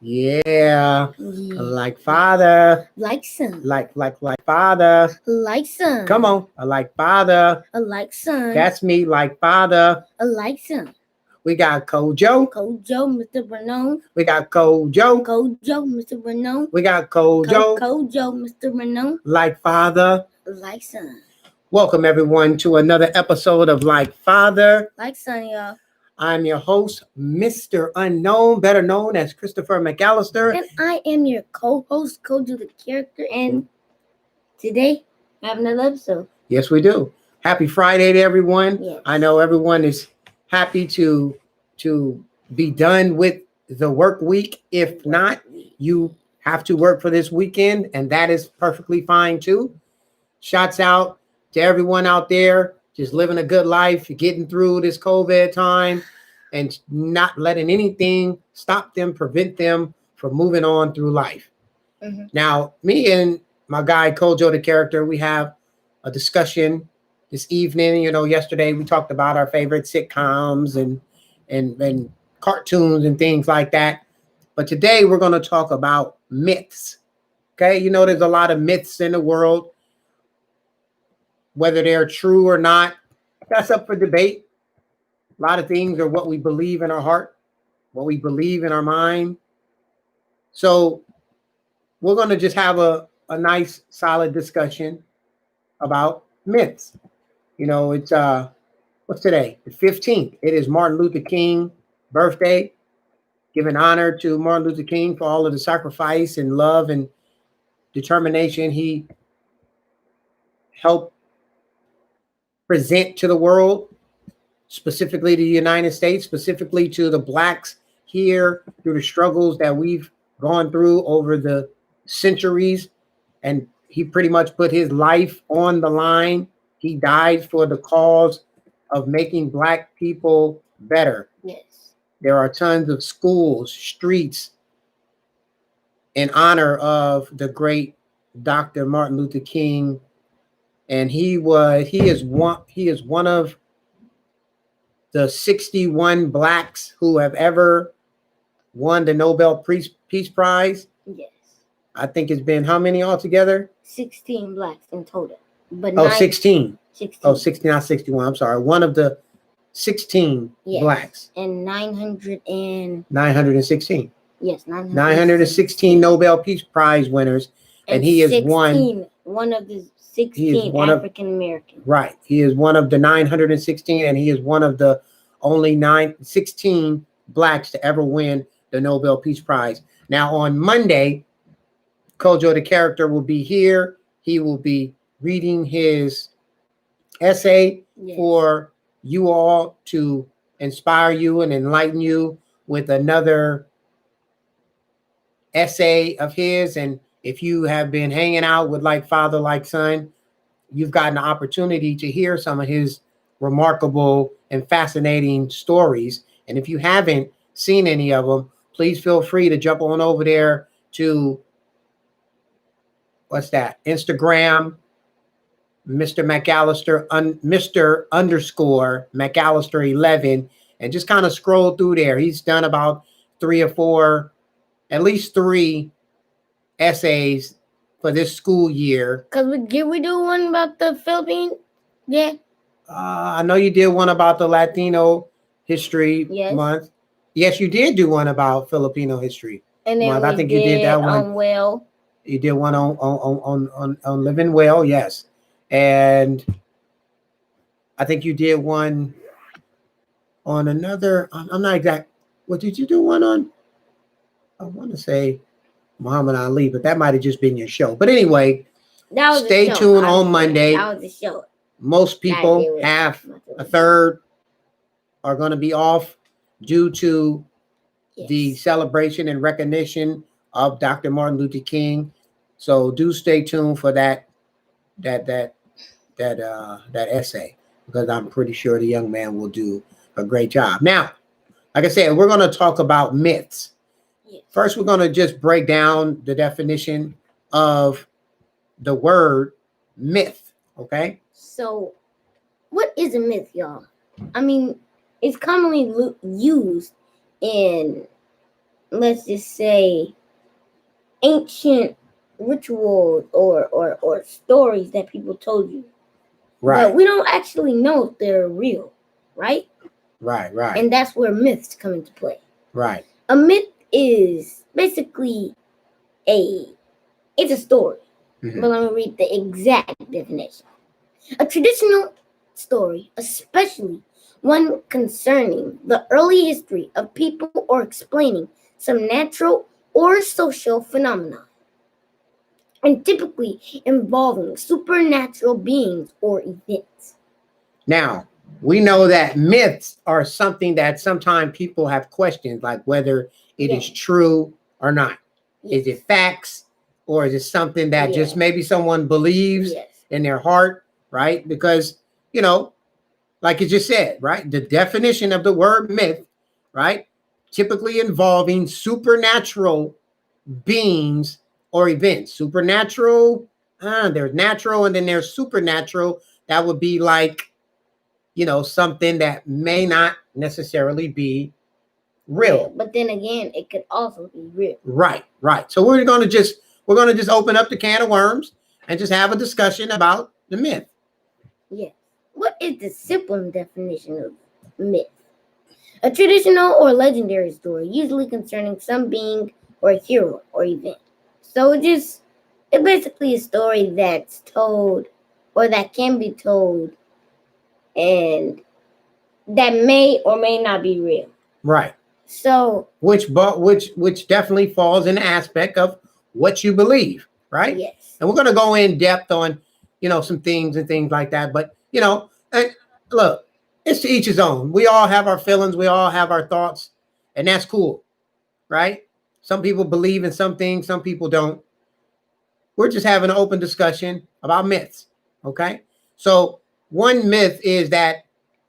Yeah. Yeah. Like father. Like son. Like father. Like son. Come on. Like father. Like son. That's me. Like father. Like son. We got Kojo. Kojo, Mr. Renault. We got Kojo. Kojo, Mr. Renault. We got Kojo. Kojo, Mr. Renault. Like father. Like son. Welcome everyone to another episode of Like Father. Like son, y'all. I'm your host, Mr. Unknown, better known as Christopher McAllister. And I am your co-host, Kojo the character, and today we have another episode. Yes, we do. Happy Friday to everyone. Yes. I know everyone is happy to be done with the work week. If not, you have to work for this weekend, and that is perfectly fine too. Shouts out to everyone out there just living a good life, getting through this COVID time, and not letting anything stop them, prevent them from moving on through life. Mm-hmm. Now, me and my guy, Kojo the character, we have a discussion this evening. You know, yesterday we talked about our favorite sitcoms and cartoons and things like that. But today we're going to talk about myths. Okay, you know, there's a lot of myths in the world. Whether they're true or not, that's up for debate. A lot of things are what we believe in our heart, what we believe in our mind. So we're going to just have a nice, solid discussion about myths. You know, it's what's today? The 15th. It is Martin Luther King birthday. Giving honor to Martin Luther King for all of the sacrifice and love and determination he helped present to the world, specifically to the United States, specifically to the blacks here through the struggles that we've gone through over the centuries. And he pretty much put his life on the line. He died for the cause of making black people better. Yes. There are tons of schools, streets in honor of the great Dr. Martin Luther King. And he is one of the 61 blacks who have ever won the Nobel Peace Prize. Yes. I think it's been how many altogether? 16 blacks in total. But 16. 16. Oh, 60, not 61. I'm sorry. One of the 16 blacks. And 916. Yes, 916 Nobel Peace Prize winners. And he is one of the 16 African Americans. Right. He is one of the 916, and he is one of the only 16 blacks to ever win the Nobel Peace Prize. Now, on Monday, Kojo the character will be here. He will be reading his essay for you all to inspire you and enlighten you with another essay of his. And if you have been hanging out with Like Father, Like Son, you've gotten the opportunity to hear some of his remarkable and fascinating stories. And if you haven't seen any of them, please feel free to jump on over there to, what's that? Instagram, Mr. McAllister, Mr. _ McAllister 11, and just kind of scroll through there. He's done about 3 or 4, at least 3 essays for this school year. Did we do one about the Philippines? Yeah. I know you did one about the Latino History Month. Yes, you did do one about Filipino History Month. I think you did that one. You did one on living well, yes. And I think you did one on another. I'm not exact. What did you do one on? I want to say Muhammad Ali, but that might have just been your show. But anyway, stay tuned on Monday. That was the show. Most people, half, a third, are going to be off due to the celebration and recognition of Dr. Martin Luther King. So do stay tuned for that essay, because I'm pretty sure the young man will do a great job. Now, like I said, we're going to talk about myths. First, we're going to just break down the definition of the word myth, okay? So, what is a myth, y'all? I mean, it's commonly used in let's just say, ancient rituals or stories that people told you. Right. But we don't actually know if they're real, right? Right. And that's where myths come into play. Right. A myth is basically it's a story. Mm-hmm. But let me read the exact definition. A traditional story, especially one concerning the early history of people or explaining some natural or social phenomenon, and typically involving supernatural beings or events. Now, we know that myths are something that sometimes people have questions, like whether it is true or not. Yes. Is it facts, or is it something that just maybe someone believes in their heart, right? Because, you know, like you just said, right? The definition of the word myth, right? Typically involving supernatural beings or events. Supernatural, there's natural, and then there's supernatural. That would be like, you know, something that may not necessarily be real. Yeah, but then again, it could also be real. Right. So we're gonna just open up the can of worms and just have a discussion about the myth. Yes. What is the simple definition of myth? A traditional or legendary story, usually concerning some being or a hero or event. So it's basically a story that's told, or that can be told, and that may or may not be real. Right. So which definitely falls in the aspect of what you believe, right? Yes. And we're going to go in depth on, you know, some things and things like that. But, you know, look, it's to each his own. We all have our feelings. We all have our thoughts, and that's cool, right? Some people believe in some things, some people don't. We're just having an open discussion about myths, okay? So one myth is that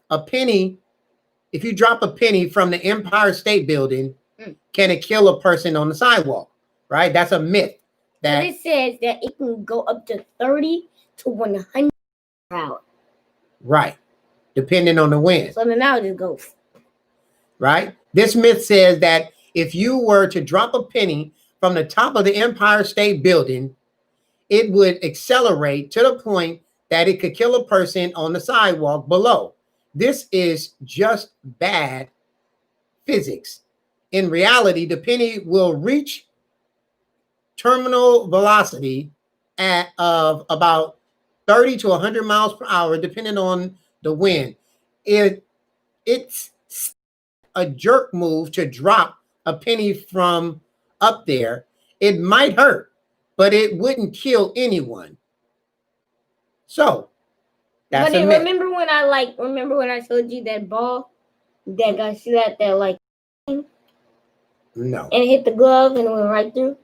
a penny, if you drop a penny from the Empire State Building, can it kill a person on the sidewalk, right? That's a myth. That it says that it can go up to 30 to 100 per hour. Right, depending on the wind. So then I'll just go. Right? This myth says that if you were to drop a penny from the top of the Empire State Building, it would accelerate to the point that it could kill a person on the sidewalk below. This is just bad physics. In reality, the penny will reach terminal velocity of about 30 to 100 miles per hour, depending on the wind. It's a jerk move to drop a penny from up there. It might hurt, but it wouldn't kill anyone. So that's a myth. Remember when I showed you that ball that got shot at that like no, and it hit the glove and it went right through?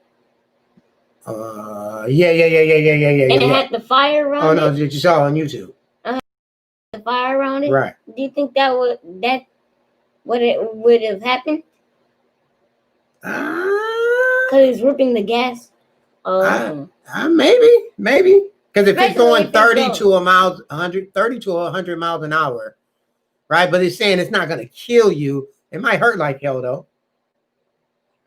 Yeah. And it had the fire around it. Oh no, you saw on YouTube. The fire around it. Right. Do you think that would have happened? Because it's ripping the gas. Maybe. Because if it's going 30 to 100 miles an hour, right? But it's saying it's not going to kill you. It might hurt like hell, though.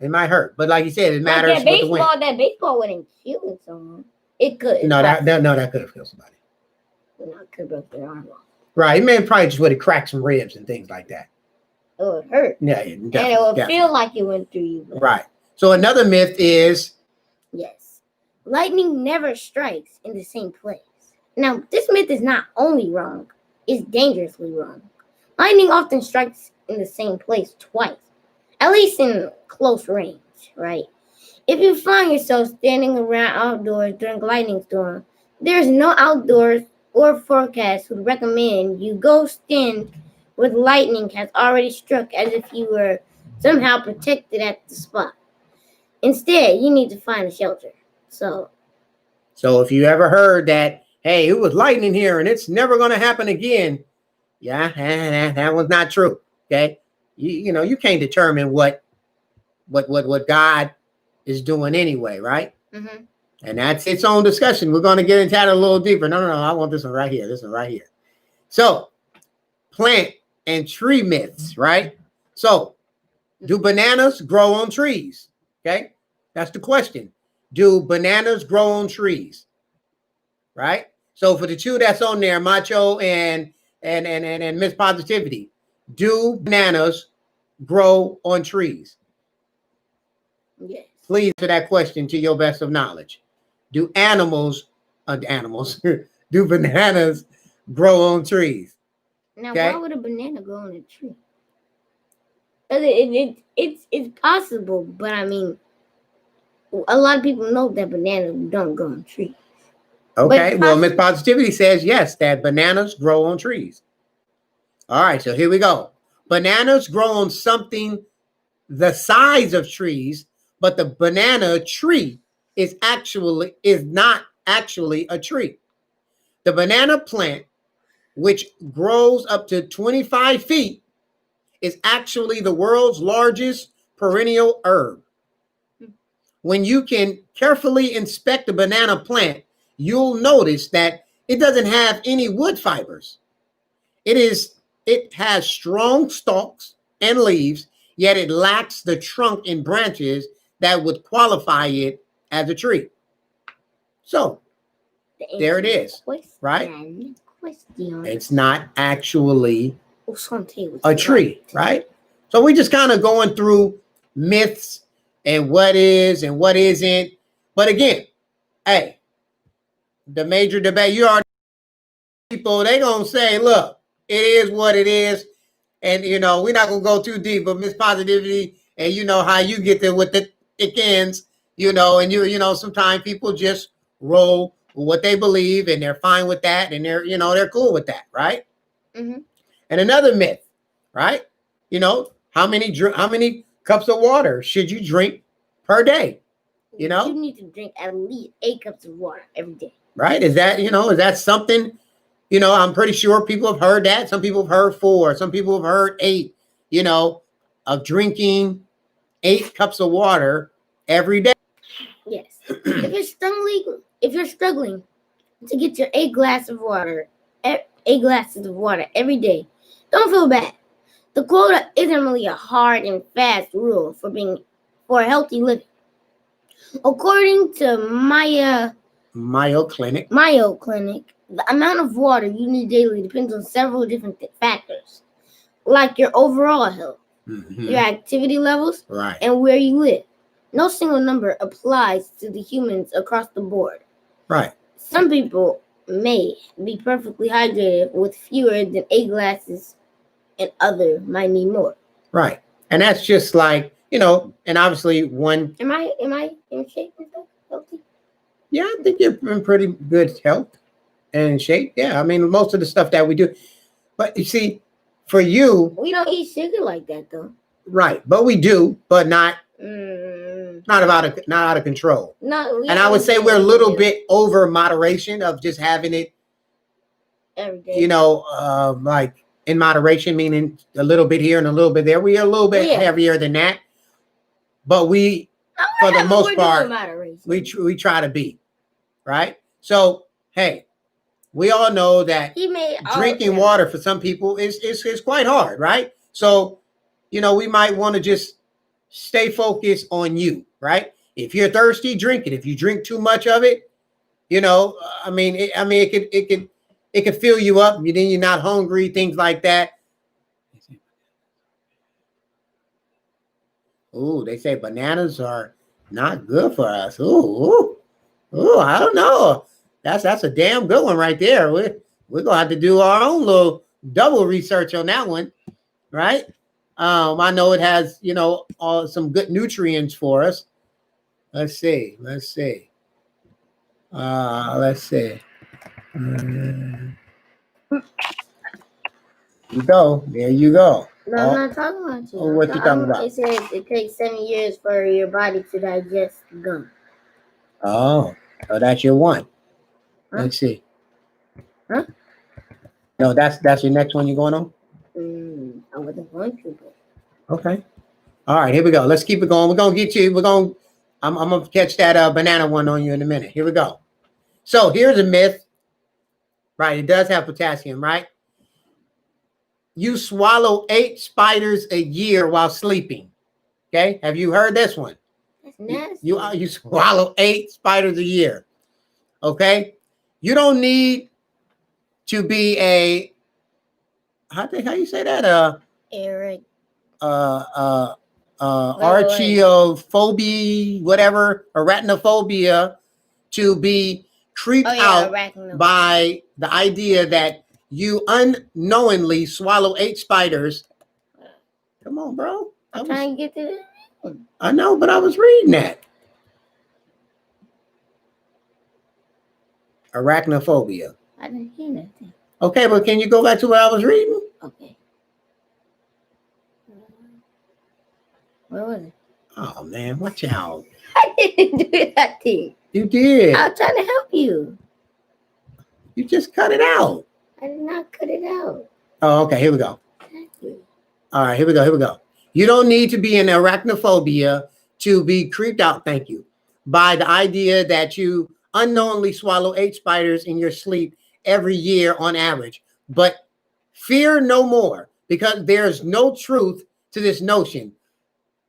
It might hurt, but like you said, it matters. Like that baseball wouldn't kill someone. It could. No, that could have killed somebody. No, it could have broke their arm off. Right, it may probably just would have cracked some ribs and things like that. It would hurt. Yeah, and it would feel like it went through you. Right. So another myth is, yes, lightning never strikes in the same place. Now, this myth is not only wrong; it's dangerously wrong. Lightning often strikes in the same place twice, at least in close range, right? If you find yourself standing around outdoors during a lightning storm, there's no outdoors or forecast would recommend you go stand where the lightning has already struck as if you were somehow protected at the spot. Instead, you need to find a shelter. So if you ever heard that, hey, it was lightning here and it's never going to happen again, yeah, that was not true. Okay, you can't determine what God is doing anyway, right? Mm-hmm. And that's its own discussion. We're going to get into that a little deeper. No, I want this one right here. This one right here. So, plant and tree myths, right? So, Do bananas grow on trees? Okay, that's the question. Do bananas grow on trees? Right. So for the two that's on there, Macho and Miss Positivity, do bananas grow on trees? Yes. Please answer that question to your best of knowledge. Do animals, do bananas grow on trees? Now, okay? Why would a banana grow on a tree? It's possible, but I mean, a lot of people know that bananas don't grow on trees. Okay, well, Miss Positivity says yes, that bananas grow on trees. All right, so here we go. Bananas grow on something the size of trees, but the banana tree is not actually a tree. The banana plant, which grows up to 25 feet, is actually the world's largest perennial herb. When you can carefully inspect a banana plant, you'll notice that it doesn't have any wood fibers. It has strong stalks and leaves, yet it lacks the trunk and branches that would qualify it as a tree. So there it is, right? It's not actually a tree, right? So we're just kind of going through myths and what is and what isn't. But again, hey, the major debate, you already people, they gonna say, look, it is what it is. And, you know, we're not going to go too deep, but Miss Positivity, and you know how you get there with the ends, you know, and you know, sometimes people just roll with what they believe and they're fine with that. And they're cool with that. Right. Mm-hmm. And another myth, right? You know, how many cups of water should you drink per day? You know, you need to drink at least 8 cups of water every day. Right. Is that something? You know, I'm pretty sure people have heard that. Some people have heard 4. Some people have heard 8, of drinking 8 cups of water every day. Yes. if you're struggling to get your 8 glasses of water every day, don't feel bad. The quota isn't really a hard and fast rule for a healthy living. According to Mayo Clinic, the amount of water you need daily depends on several different factors, like your overall health, your activity levels, right, and where you live. No single number applies to the humans across the board. Right. Some people may be perfectly hydrated with fewer than 8 glasses, and others might need more. Right. And that's just like, and obviously one. Am I in shape and stuff? Healthy? Yeah, I think you're in pretty good health and shape. Yeah, I mean, most of the stuff that we do. But you see, for you, we don't eat sugar like that, though. Right, but we do, but not out of control. No, and I would say we're a little bit over moderation of just having it every day. Like in moderation, meaning a little bit here and a little bit there. We are a little bit heavier than that, but for the most part, we try to be right. So hey, we all know that drinking water for some people is quite hard, right? So we might want to just stay focused on you, right? If you're thirsty, drink it. If you drink too much of it, it could fill you up. Then you're not hungry, things like that. Ooh, they say bananas are not good for us. Ooh, I don't know. That's a damn good one right there. We're gonna have to do our own little double research on that one, right? I know it has, some good nutrients for us. Let's see. There you go. No, I'm not talking about you. What you talking about? It says it takes 7 years for your body to digest gum. Oh, that's your one. Huh? Let's see. Huh? No, that's your next one you're going on? I wasn't going to. Okay. All right, here we go. Let's keep it going. We're going to get you. I'm going to catch that banana one on you in a minute. Here we go. So here's a myth. Right, it does have potassium, right? You swallow 8 spiders a year while sleeping. Okay, have you heard this one? That's nasty. You swallow 8 spiders a year. Okay, you don't need to be a how you say that? Eric. Archaeophobia, whatever, arachnophobia, to be creeped out by the idea that you unknowingly swallow 8 spiders. Come on, bro. I'm trying to get to it. I know, but I was reading that. Arachnophobia. I didn't hear nothing. Okay, but can you go back to what I was reading? Okay. Where was it? Oh man, watch out. I didn't do that thing. You did. I was trying to help you. You just cut it out. I did not cut it out. Oh, okay, here we go. Exactly. All right, here we go. You don't need to be in arachnophobia to be creeped out, thank you, by the idea that you unknowingly swallow 8 spiders in your sleep every year on average. But fear no more, because there's no truth to this notion.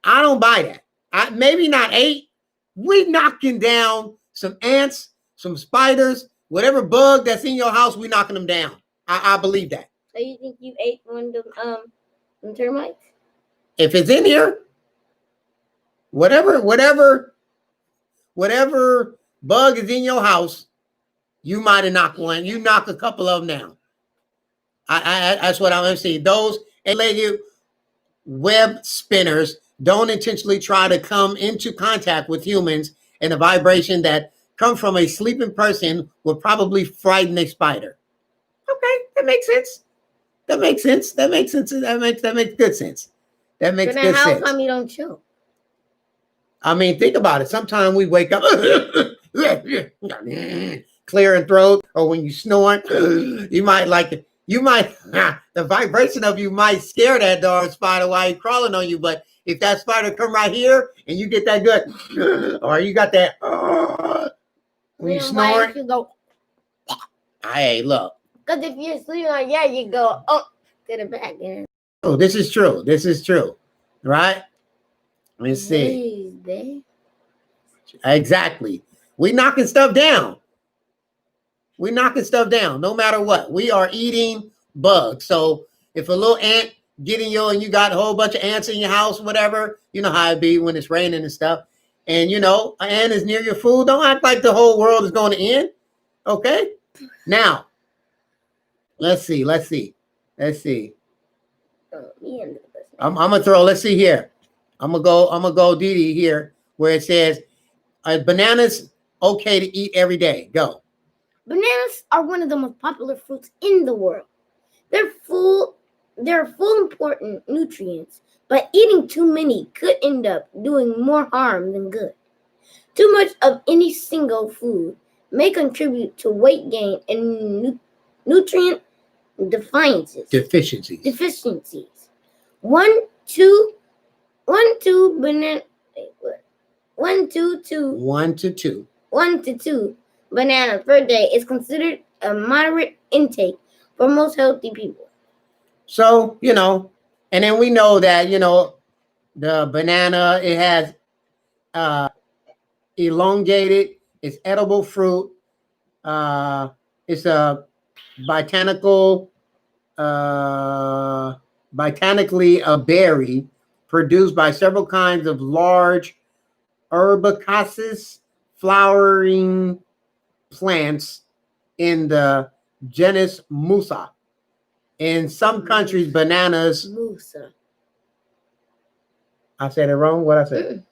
I don't buy that. Maybe not 8. We knocking down some ants, some spiders, whatever bug that's in your house, we knocking them down. I believe that. So you think you ate one of them termites? If it's in here, whatever bug is in your house, you might have knocked one. You knock a couple of them down. That's what I'm going to see. Those eight-legged web spinners don't intentionally try to come into contact with humans, and the vibration that comes from a sleeping person will probably frighten a spider. Okay, that makes sense. That makes good sense. That makes good sense. How come you don't chill? I mean, think about it. Sometimes we wake up clearing throat, or when you snore, you might the vibration of you might scare that darn spider while he's crawling on you. But if that spider come right here and you get that good, or you got that when you snore, you go. Hey, look. Because if you're sleeping like you go to the back there. Oh, this is true. Right? Let's see. Exactly. We knocking stuff down. No matter what. We are eating bugs. So if a little ant get in you and you got a whole bunch of ants in your house, whatever, you know how it be when it's raining and stuff. And an ant is near your food. Don't act like the whole world is going to end. Okay? Now, let's see. I'm gonna throw. Let's see here. I'm gonna go Didi here where it says bananas okay to eat every day. Go. Bananas are one of the most popular fruits in the world. They're full important nutrients, but eating too many could end up doing more harm than good. Too much of any single food may contribute to weight gain and nutrient deficiencies. One to two bananas per day is considered a moderate intake for most healthy people. So, and then we know that, the banana, it has elongated, it's edible fruit. It's a botanically a berry produced by several kinds of large herbaceous flowering plants in the genus Musa. In some countries, bananas. Musa. I said it wrong. What I said?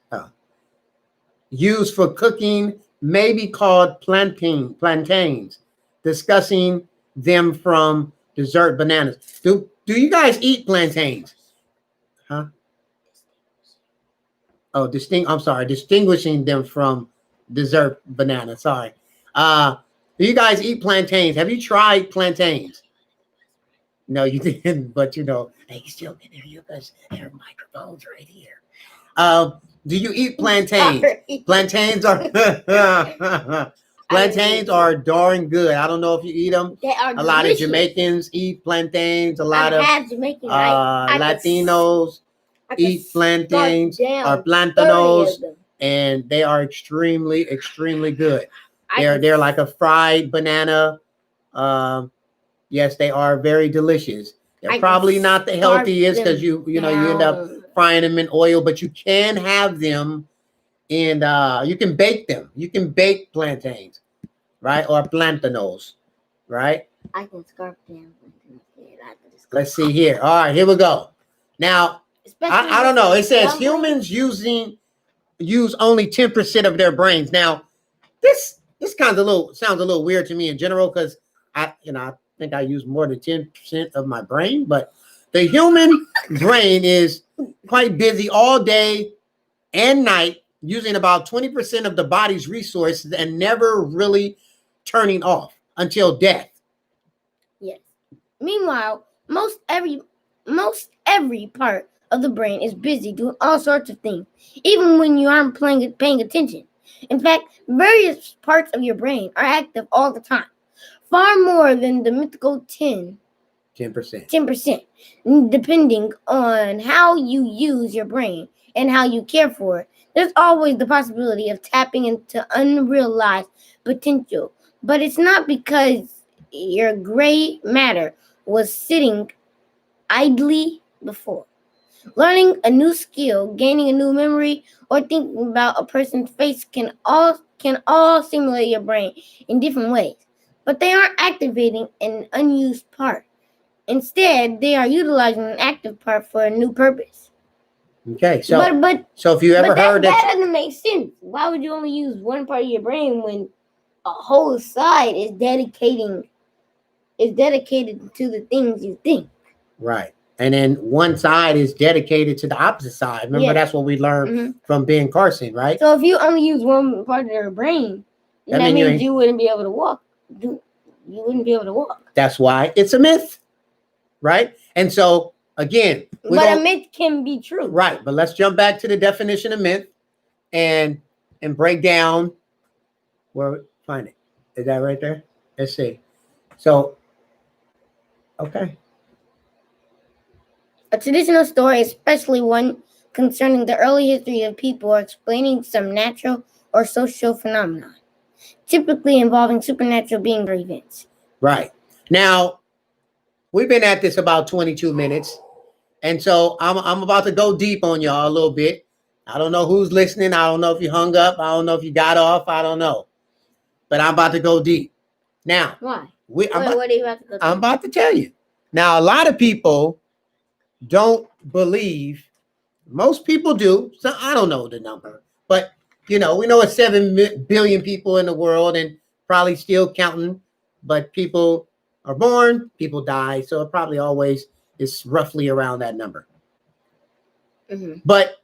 Used for cooking may be called plantains. Discussing them from dessert bananas. Do you guys eat plantains? Huh? Oh, distinguishing them from dessert banana. Sorry. Do you guys eat plantains? Have you tried plantains? No, you didn't, but they still can hear you because there are microphones right here. Do you eat plantains? Plantains are darn good. I don't know if you eat them. They are a lot of Jamaicans eat plantains. A lot of Jamaican, right? Latinos eat plantains or plantanos, and they are extremely good. They're like a fried banana. Yes, they are very delicious. They're probably not the healthiest because you end up frying them in oil, but you can have them in you can bake them. You can bake plantains, right? Or plantanos, right? I can scarf them. Let's see here. All right, here we go. Now, I don't know. It says humans use only 10% of their brains. Now, this sounds a little weird to me in general because I think I use more than 10% of my brain, but the human brain is quite busy all day and night, using about 20% of the body's resources and never really turning off until death. Yes. Meanwhile, most every part of the brain is busy doing all sorts of things, even when you aren't paying attention. In fact, various parts of your brain are active all the time, far more than the mythical 10%. 10%, depending on how you use your brain and how you care for it. There's always the possibility of tapping into unrealized potential, but it's not because your gray matter was sitting idly before. Learning a new skill, gaining a new memory, or thinking about a person's face can all stimulate your brain in different ways, but they aren't activating an unused part. Instead, they are utilizing an active part for a new purpose. Okay, so so if you ever heard that doesn't make sense. Why would you only use one part of your brain when a whole side is dedicated to the things you think? Right. And then one side is dedicated to the opposite side. Remember, that's what we learned from Ben Carson, right? So if you only use one part of your brain, that means you wouldn't be able to walk. You wouldn't be able to walk. That's why it's a myth, right? And so, again... But a myth can be true. Right. But let's jump back to the definition of myth and break down where... Find it. Is that right there? Let's see. So, okay. A traditional story, especially one concerning the early history of people or explaining some natural or social phenomenon, typically involving supernatural beings or events. Right. Now, we've been at this about 22 minutes, and so I'm about to go deep on y'all a little bit. I don't know who's listening. I don't know if you hung up. I don't know if you got off. I don't know. But I'm about to go deep. Now, why? What are you about to go deep? I'm about to tell you. Now, a lot of people don't believe. Most people do. So I don't know the number, but we know it's 7 billion people in the world and probably still counting. But people are born, people die, so it probably always is roughly around that number. Mm-hmm. But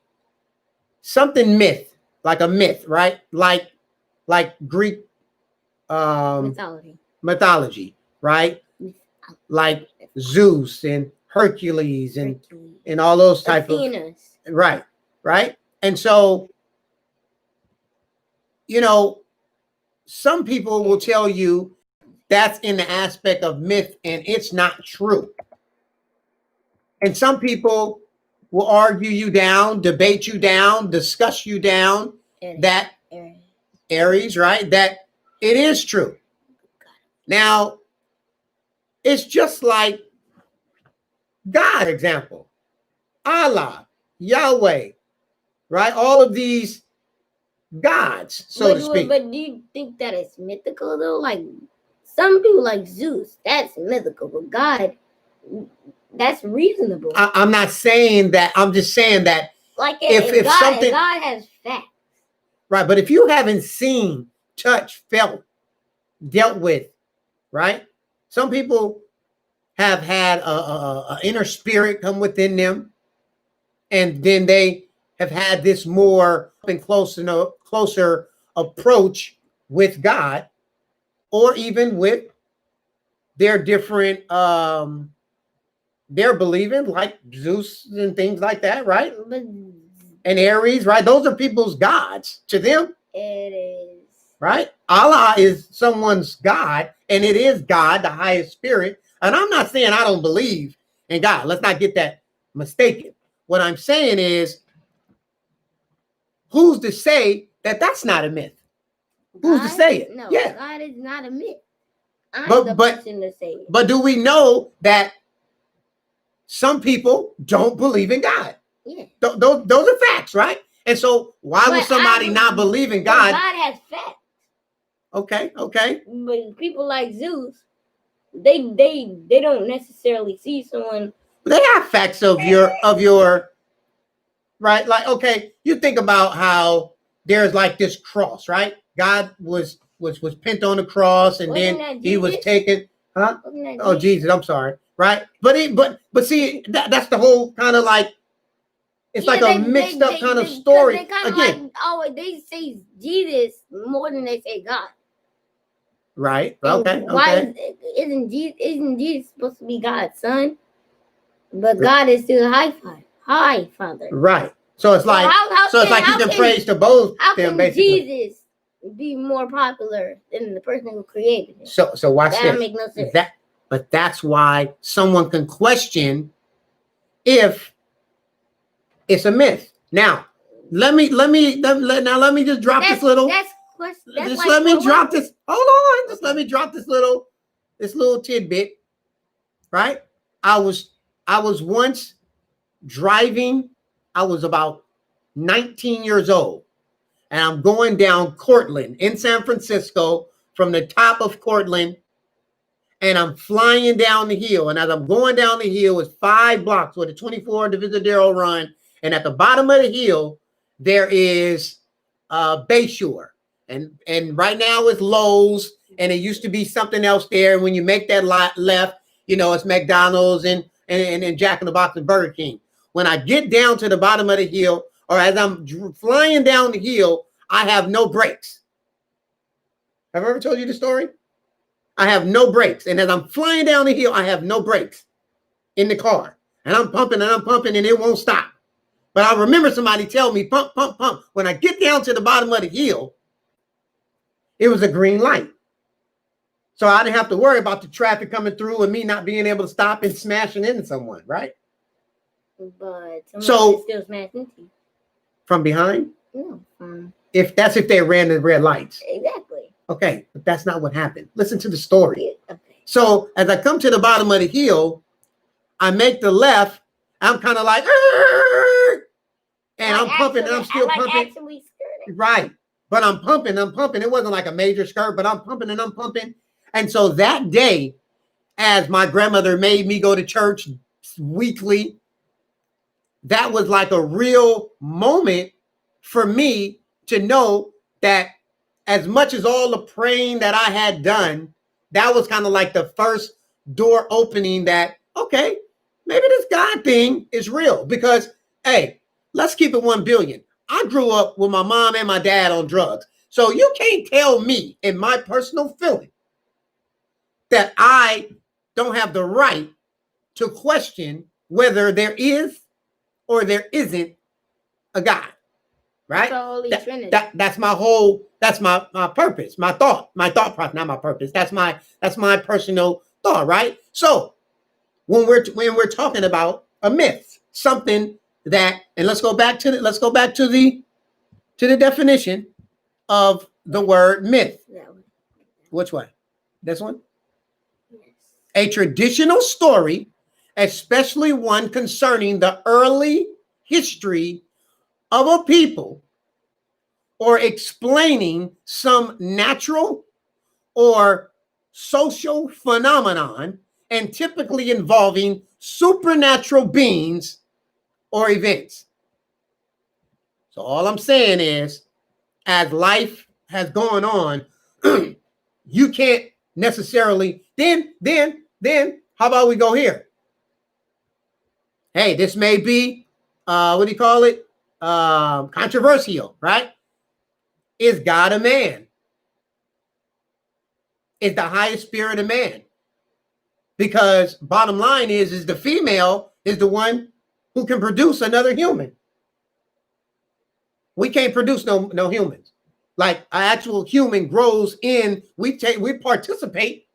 something myth, like a myth, right? Like Greek mythology, right? Like Zeus and Hercules and all those type of right. And so, some people will tell you that's in the aspect of myth and it's not true. And some people will argue you down, debate you down, discuss you down, Aries, right? That it is true. Now, it's just like God, example, Allah, Yahweh, right? All of these gods, so to speak. But do you think that it's mythical though? Like some people like Zeus, that's mythical, but God, that's reasonable. I'm not saying that. I'm just saying that if God has facts, right? But if you haven't seen, touched, felt, dealt with, right? Some people have had a inner spirit come within them, and then they have had this more and closer approach with God, or even with their different they're believing, like Zeus and things like that, right? And Aries, right? Those are people's gods to them. It is. Right? Allah is someone's God, and it is God, the highest spirit. And I'm not saying I don't believe in God. Let's not get that mistaken. what I'm saying is, who's to say that that's not a myth? Who's to say it? No, yeah. God is not a myth. I'm the person to say it. But do we know that some people don't believe in God? Yeah. Those are facts, right? And so why would somebody not believe in God? God has facts. Okay. But people like Zeus, they don't necessarily see someone. They have facts of your right. Like, okay, you think about how there's like this cross, right? God was pinned on the cross, and then he was taken. Huh? Oh, Jesus, I'm sorry. Right? But see, that's the whole kind of like, it's like a mixed up kind of story. They kind of like, they say Jesus more than they say God. Right. And why isn't Jesus supposed to be God's son? But God is still high Father. Right. So it's like you can praise to both them basically. Jesus be more popular than the person who created him? So watch this. That make no sense. But that's why someone can question if it's a myth. Now, let me just drop this little. Let me drop this. Hold on. Just let me drop this little tidbit. Right? I was once driving. I was about 19 years old, and I'm going down Cortland in San Francisco from the top of Cortland, and I'm flying down the hill. And as I'm going down the hill, it's 5 blocks with a 24 Divisadero run. And at the bottom of the hill, there is Bayshore. And right now it's Lowe's, and it used to be something else there. And when you make that left, it's McDonald's and Jack in the Box and Burger King. When I get down to the bottom of the hill, or as I'm flying down the hill, I have no brakes. Have I ever told you the story? I have no brakes. And as I'm flying down the hill, I have no brakes in the car. And I'm pumping, and it won't stop. But I remember somebody tell me, pump, pump, pump. When I get down to the bottom of the hill, it was a green light. So I didn't have to worry about the traffic coming through and me not being able to stop and smashing into someone, right? But someone still smashed into you. From behind? No. If they ran the red lights. Exactly. Okay, but that's not what happened. Listen to the story. Okay. So as I come to the bottom of the hill, I make the left. I'm kind of like, and I'm pumping, and I'm still pumping. Right. But I'm pumping. It wasn't like a major skirt, but I'm pumping and I'm pumping. And so that day, as my grandmother made me go to church weekly, that was like a real moment for me to know that as much as all the praying that I had done, that was kind of like the first door opening that, okay, maybe this God thing is real. Because, hey, let's keep it 1 billion. I grew up with my mom and my dad on drugs. So you can't tell me, in my personal feeling, that I don't have the right to question whether there is or there isn't a God. Right? That's my purpose, my thought process, not my purpose. That's my personal thought, right? So when we're talking about a myth, something that, and let's go back to the definition of the word myth. Which one? This one? Yes. A traditional story, especially one concerning the early history of a people, or explaining some natural or social phenomenon, and typically involving supernatural beings or events. So all I'm saying is, as life has gone on, you can't necessarily, then how about we go here? Hey, this may be, what do you call it? Controversial, right? Is God a man? Is the highest spirit a man? Because bottom line is the female is the one who can produce another human. We can't produce no humans. Like an actual human grows in, we participate,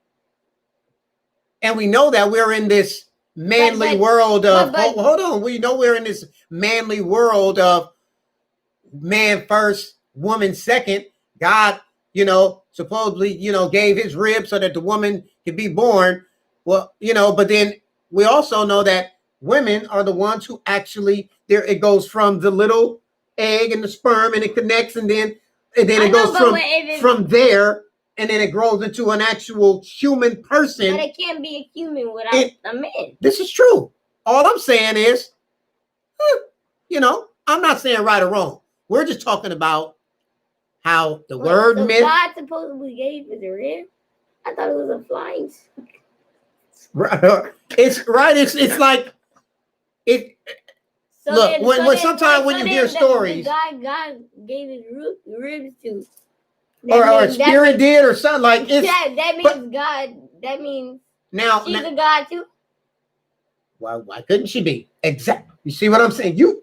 and we know that we're in this manly world of hold on. We know we're in this manly world of man first, woman second. God, supposedly, gave his rib so that the woman could be born. Well, but then we also know that women are the ones who actually it goes from the little egg and the sperm and it connects and then it goes from there and then it grows into an actual human person. But it can't be a human without a man. This is true. All I'm saying is, I'm not saying right or wrong. We're just talking about how the word myth. God supposedly gave his rib. I thought it was a flying. It's right. It's like it. So look, when sometimes when you hear stories, God gave his ribs to, or a spirit did, or something like it. Yeah, that means God. That means now she's a God too. Why couldn't she be? Exactly. You see what I'm saying? You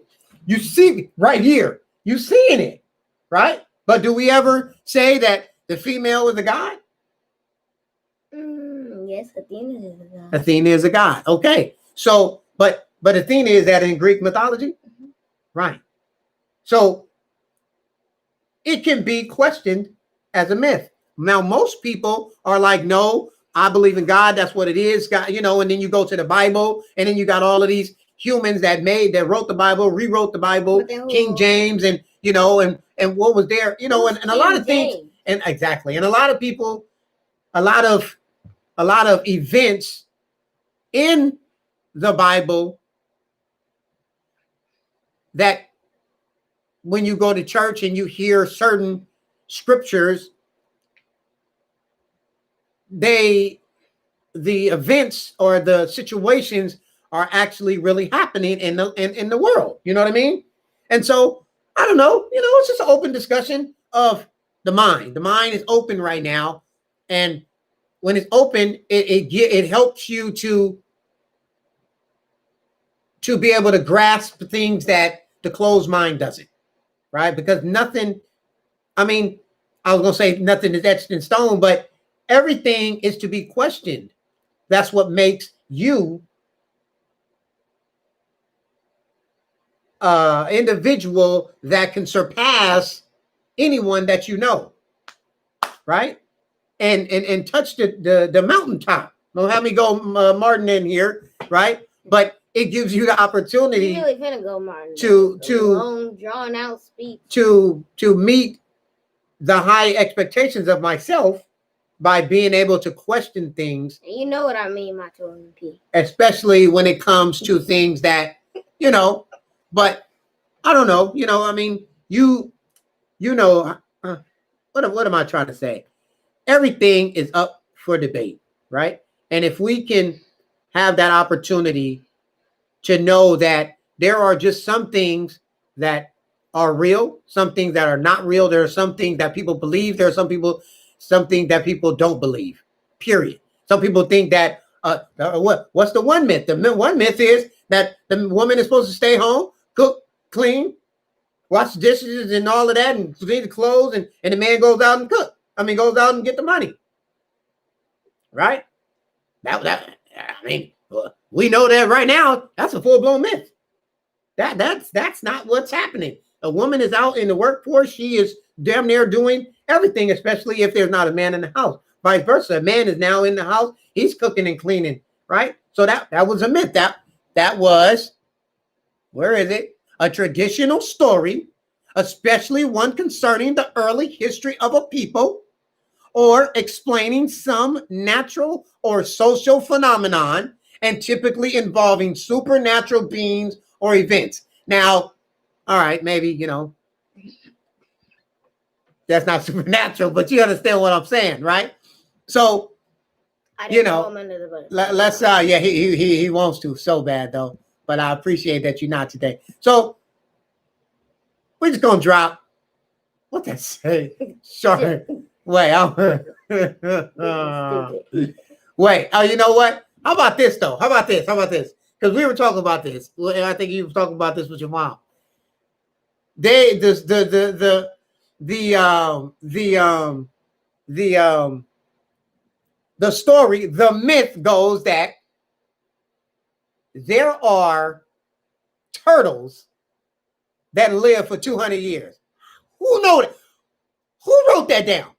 see right here. You seeing it, right? But do we ever say that the female is a god? Yes, Athena is a god. Athena is a god. Okay. So, but Athena, is that in Greek mythology? Mm-hmm. Right. So it can be questioned as a myth. Now, most people are like, no, I believe in God. That's what it is. God, and then you go to the Bible and then you got all of these humans that wrote the Bible, rewrote the Bible, King James, and and what was there, and a lot of things, and exactly, and a lot of people, a lot of events in the Bible that when you go to church and you hear certain scriptures, the events or the situations are actually really happening in the world. You know what I mean? And so I don't know, it's just an open discussion of the mind. The mind is open right now. And when it's open, it helps you to be able to grasp things that the closed mind doesn't, right? Because nothing, I was going to say nothing is etched in stone, but everything is to be questioned. That's what makes you individual that can surpass anyone that right? And touch the mountaintop. Don't have me go Martin in here, right? But it gives you the opportunity really gonna go Martin to long drawn out speech to meet the high expectations of myself by being able to question things. And you know what I mean, my P. Especially when it comes to things that but I don't know, what am I trying to say? Everything is up for debate, right? And if we can have that opportunity to know that there are just some things that are real, some things that are not real. There are some things that people believe. There are something that people don't believe, period. Some people think that, what's the one myth? The one myth is that the woman is supposed to stay home, cook, clean, wash the dishes and all of that and clean the clothes and the man goes out and cook. Goes out and get the money. Right? We know that right now, that's a full-blown myth. That's not what's happening. A woman is out in the workforce. She is damn near doing everything, especially if there's not a man in the house. Vice versa. A man is now in the house. He's cooking and cleaning, right? So that was a myth. That was, where is it? A traditional story, especially one concerning the early history of a people or explaining some natural or social phenomenon and typically involving supernatural beings or events. Now, all right, maybe, that's not supernatural, but you understand what I'm saying, right? So, let's, he wants to so bad though, but I appreciate that you're not today. So we're just going to drop, what that say? Sure. Wait, wait. Oh, you know what? How about this though? How about this? Because we were talking about this. I think you were talking about this with your mom. The story, the myth goes that there are turtles that live for 200 years. Who know that? Who wrote that down?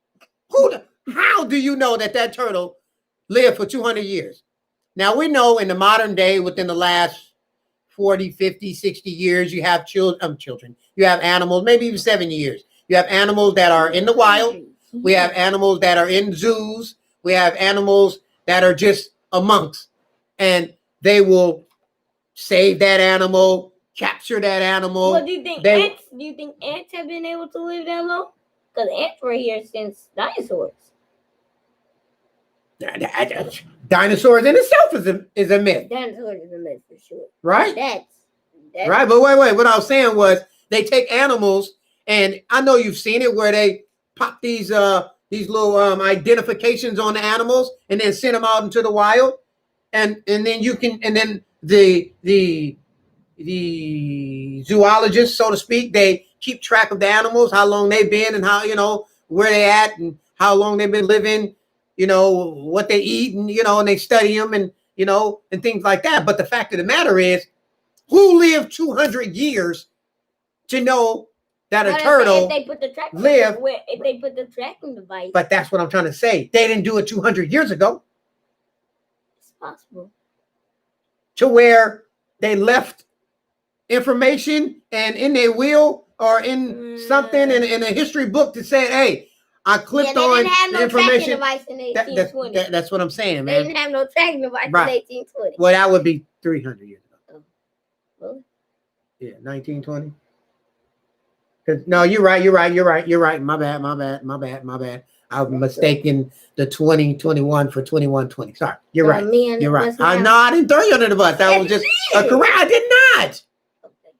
How do you know that turtle lived for 200 years? Now, we know in the modern day, within the last 40, 50, 60 years, you have children. You have animals, maybe even 70 years. You have animals that are in the wild. We have animals that are in zoos. We have animals that are just amongst. And they will save that animal, capture that animal. What do you think? Do you think ants have been able to live that long? Because ants were here since dinosaurs. Dinosaurs in itself is a myth. Dinosaurs is a myth for sure. Right? That's right. But wait. What I was saying was they take animals, and I know you've seen it where they pop these little identifications on the animals and then send them out into the wild, and then you can, and then the zoologists, so to speak, they keep track of the animals, how long they've been, and how, where they at, and how long they've been living, what they eat, and and they study them, and and things like that. But the fact of the matter is, who lived 200 years to know that a turtle if they put the tracking device? But that's what I'm trying to say. They didn't do it 200 years ago. It's possible. To where they left information and in their will or in something in a history book to say, hey, I clicked on the information. Device in 1820. That's what I'm saying, man. They didn't have no tracking device in 1820. Well, that would be 300 years ago. Really? Yeah, 1920. No, you're right. My bad. I was mistaken the 2021 for 2120. Sorry, you're right. You're right. I didn't throw you under the bus. That was just correct. I did not. Okay.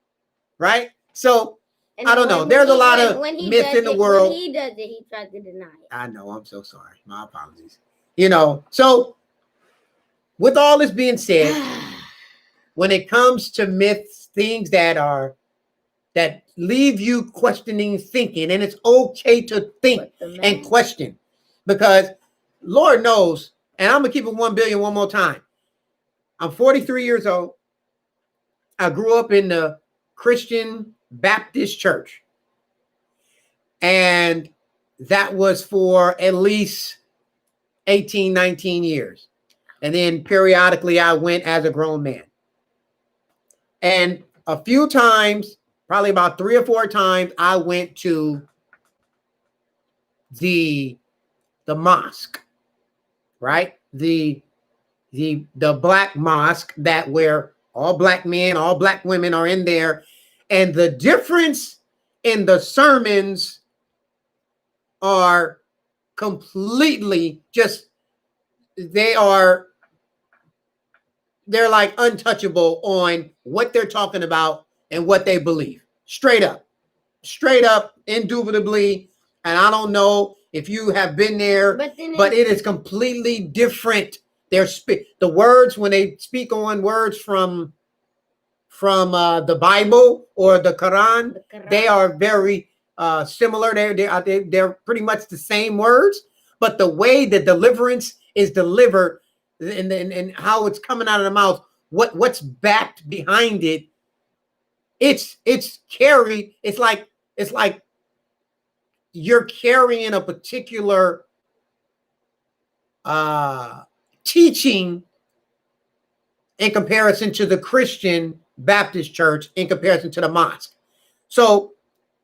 Right? So, I don't know. There's a lot of myths in the world. When he does it, he tries to deny it. I know. I'm so sorry. My apologies. So with all this being said, when it comes to myths, things that leave you questioning, thinking, and it's okay to think and question, because Lord knows, and I'm gonna keep it 1 billion one more time. I'm 43 years old. I grew up in the Christian Baptist church, and that was for at least 18, 19 years. And then periodically I went as a grown man. And a few times, probably about 3 or 4 times, I went to the mosque, right? The black mosque where all black men, all black women are in there. And the difference in the sermons are completely they're like untouchable on what they're talking about and what they believe. Straight up, indubitably. And I don't know if you have been there, but it is completely different. The words, when they speak on words from the Bible or the Quran, they are very similar. They're pretty much the same words, but the way the deliverance is delivered and how it's coming out of the mouth, what's backed behind it, it's carried. It's like you're carrying a particular teaching in comparison to the Christian Baptist church, in comparison to the mosque. So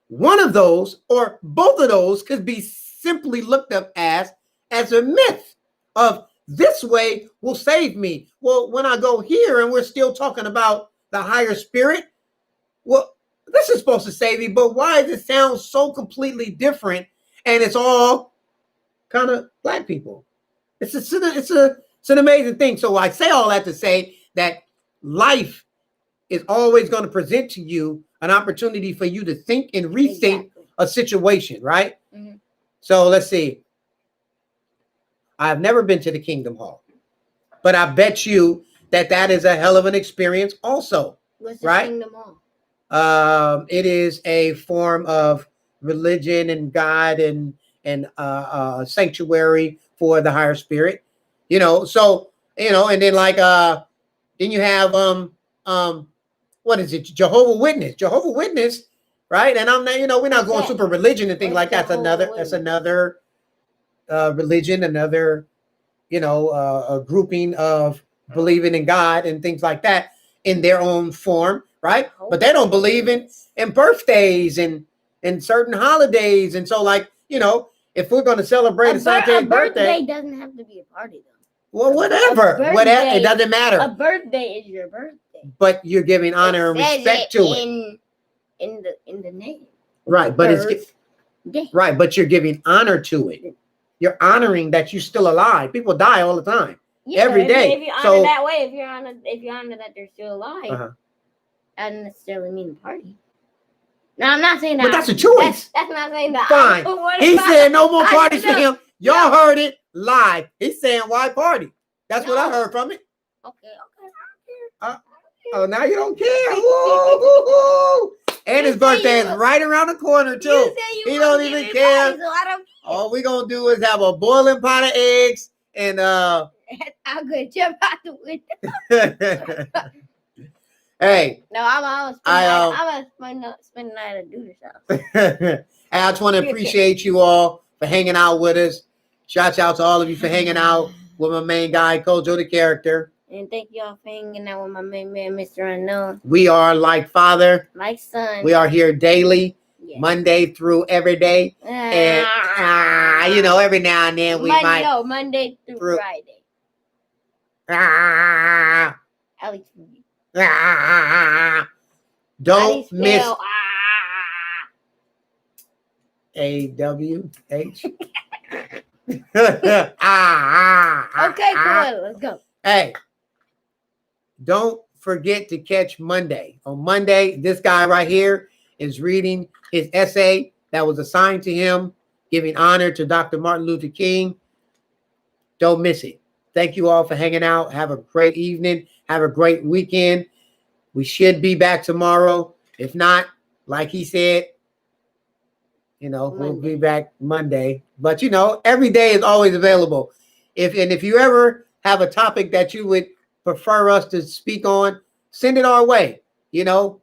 one of those or both of those could be simply looked up as a myth of this way will save me. Well, when I go here and we're still talking about the higher spirit, well, this is supposed to save me, but why does it sound so completely different? And it's all kind of black people. It's an amazing thing. So I say all that to say that life is always going to present to you an opportunity for you to think and rethink a situation, right? Mm-hmm. So let's see. I've never been to the Kingdom Hall, but I bet you that is a hell of an experience also. What's the right? Kingdom Hall? It is a form of religion and God and sanctuary for the higher spirit, so, and then like Then you have what is it? Jehovah's Witness, right? And I'm not, we're not going super religion and things like that. That's another religion, another a grouping of believing in God and things like that in their own form, right? But they don't believe in birthdays and certain holidays. And so, like, if we're going to celebrate a birthday doesn't have to be a party, though. Well, whatever. It doesn't matter. A birthday is your birthday. But you're giving honor and respect to it. In the name. Right, but right, but you're giving honor to it. You're honoring that you're still alive. People die all the time. Yeah, every day. If you honor that way, if you honor that they're still alive, that doesn't necessarily mean a party. No, I'm not saying that. But that's a choice. That's not saying that. Fine. He said no more parties for him. Y'all heard it live. He's saying why party? That's what I heard from it. Okay. Oh, now you don't care. Woo. And his birthday is right around the corner too. He don't even care. Party, so I don't care. All we gonna do is have a boiling pot of eggs and I'm gonna jump out the window. Hey. No, I'm gonna spend the night at Duder's house. I just want to appreciate you all for hanging out with us. Shout out to all of you for hanging out with my main guy, Kojo the character. And thank y'all for hanging out with my main man, Mr. Unknown. We are like father, like son. We are here daily, Monday through every day. And every now and then Monday through Friday. At least for me. Don't miss AWH. Okay, cool. Let's go. Hey, don't forget to catch Monday. On Monday, this guy right here is reading his essay that was assigned to him, giving honor to Dr. Martin Luther King. Don't miss it. Thank you all for hanging out. Have a great evening. Have a great weekend. We should be back tomorrow. If not, like he said, we'll be back Monday. But, every day is always available. If you ever have a topic that you would prefer us to speak on, send it our way. We'll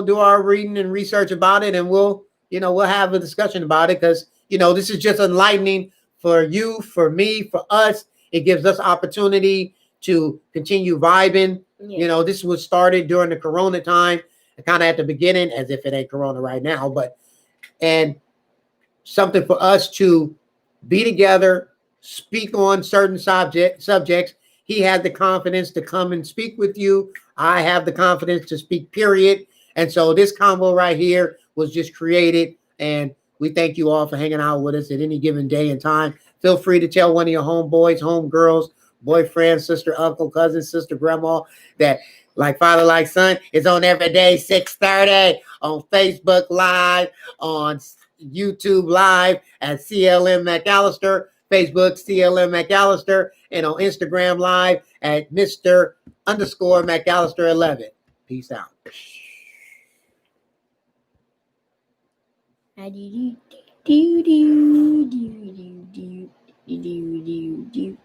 do our reading and research about it, and we'll have a discussion about it, because this is just enlightening for you, for me, for us. It gives us opportunity to continue vibing. This was started during the Corona time, kind of at the beginning, as if it ain't Corona right now, and something for us to be together, speak on certain subjects. He had the confidence to come and speak with you. I have the confidence to speak, period. And so this combo right here was just created, and we thank you all for hanging out with us at any given day and time. Feel free to tell one of your homeboys, homegirls, boyfriend, sister, uncle, cousin, sister, grandma that Like Father, Like Son is on every day, 6:30 on Facebook Live, on YouTube Live at CLM McAllister, Facebook CLM McAllister, and on Instagram Live at Mr_McAllister11. Peace out. Do do do do do do do do do do.